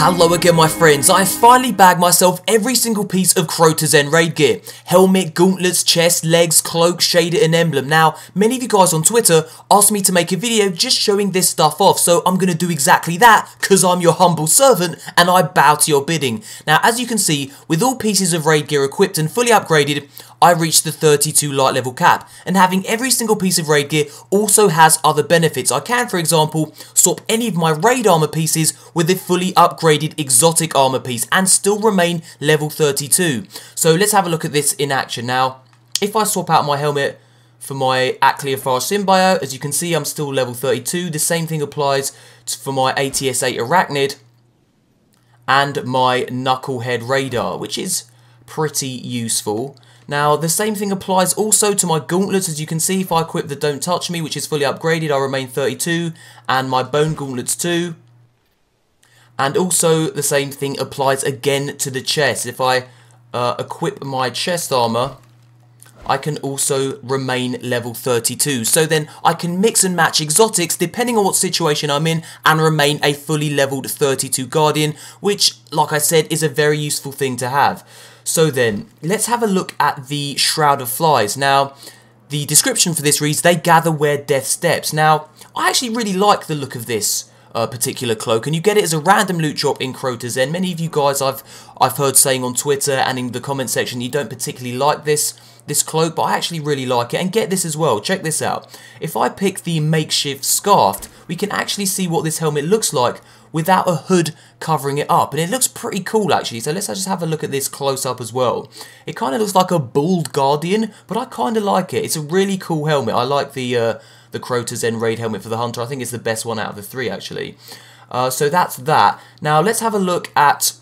Hello again my friends, I have finally bagged myself every single piece of Crota's Zen raid gear. Helmet, gauntlets, chest, legs, cloak, shader and emblem. Now, many of you guys on Twitter asked me to make a video just showing this stuff off, so I'm going to do exactly that because I'm your humble servant and I bow to your bidding. Now, as you can see, with all pieces of raid gear equipped and fully upgraded, I reached the 32 light level cap, and having every single piece of raid gear also has other benefits. I can, for example, swap any of my raid armor pieces with a fully upgraded exotic armor piece and still remain level 32. So let's have a look at this in action. Now, if I swap out my helmet for my Acleophar Symbiote, as you can see I'm still level 32. The same thing applies for my ATS-8 Arachnid and my Knucklehead Radar, which is pretty useful. Now, the same thing applies also to my gauntlets. As you can see, if I equip the Don't Touch Me, which is fully upgraded, I remain 32, and my bone gauntlets too. And also, the same thing applies again to the chest. If I equip my chest armor, I can also remain level 32. So then, I can mix and match exotics depending on what situation I'm in and remain a fully leveled 32 Guardian, which, like I said, is a very useful thing to have. So then, let's have a look at the Shroud of Flies. Now, the description for this reads, they gather where death steps. Now, I actually really like the look of this particular cloak, and you get it as a random loot drop in Crota's Zen. Many of you guys I've heard saying on Twitter and in the comment section you don't particularly like this cloak, but I actually really like it. And get this as well, check this out. If I pick the makeshift scarf, we can actually see what this helmet looks like without a hood covering it up, and it looks pretty cool actually. So let's just have a look at this close up as well. It kind of looks like a bald Guardian, but I kind of like it. It's a really cool helmet. I like the Crota's Zen raid helmet for the Hunter. I think it's the best one out of the three actually. So that's that. Now let's have a look at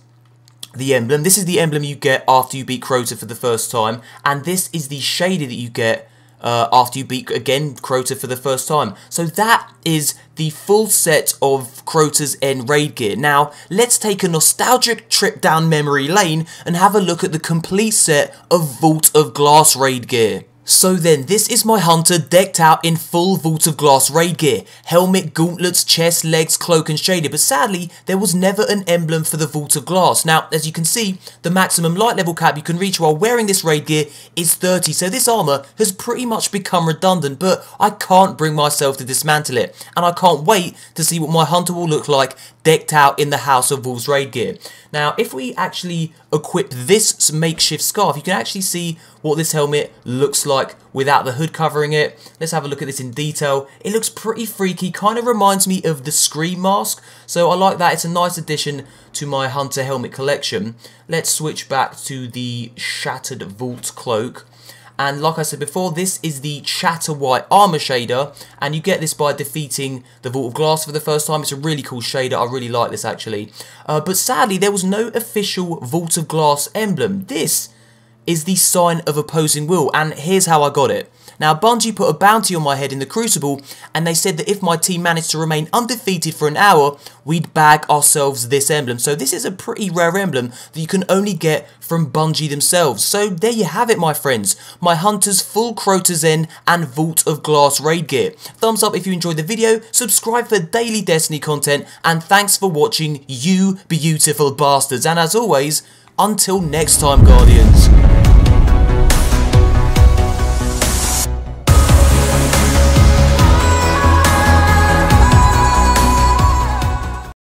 the emblem. This is the emblem you get after you beat Crota for the first time, and this is the shader that you get after you beat, again, Crota for the first time. So that is the full set of Crota's Zen raid gear. Now, let's take a nostalgic trip down memory lane and have a look at the complete set of Vault of Glass raid gear. So then, this is my Hunter decked out in full Vault of Glass raid gear. Helmet, gauntlets, chest, legs, cloak and shader. But sadly, there was never an emblem for the Vault of Glass. Now, as you can see, the maximum light level cap you can reach while wearing this raid gear is 30. So this armor has pretty much become redundant, but I can't bring myself to dismantle it. And I can't wait to see what my Hunter will look like decked out in the House of Wolves raid gear. Now, if we actually equip this makeshift scarf, you can actually see what this helmet looks like without the hood covering it. Let's have a look at this in detail. It looks pretty freaky, kind of reminds me of the Scream mask, so I like that. It's a nice addition to my Hunter helmet collection. Let's switch back to the Shattered Vault cloak. And like I said before, this is the Chatter White armor shader, and you get this by defeating the Vault of Glass for the first time. It's a really cool shader. I really like this actually. But sadly, there was no official Vault of Glass emblem. This is the sign of opposing will, and here's how I got it. Now, Bungie put a bounty on my head in the Crucible, and they said that if my team managed to remain undefeated for an hour, we'd bag ourselves this emblem. So this is a pretty rare emblem that you can only get from Bungie themselves. So there you have it, my friends. My Hunter's full Crota's Zen and Vault of Glass raid gear. Thumbs up if you enjoyed the video, subscribe for daily Destiny content, and thanks for watching, you beautiful bastards. And as always, until next time, Guardians.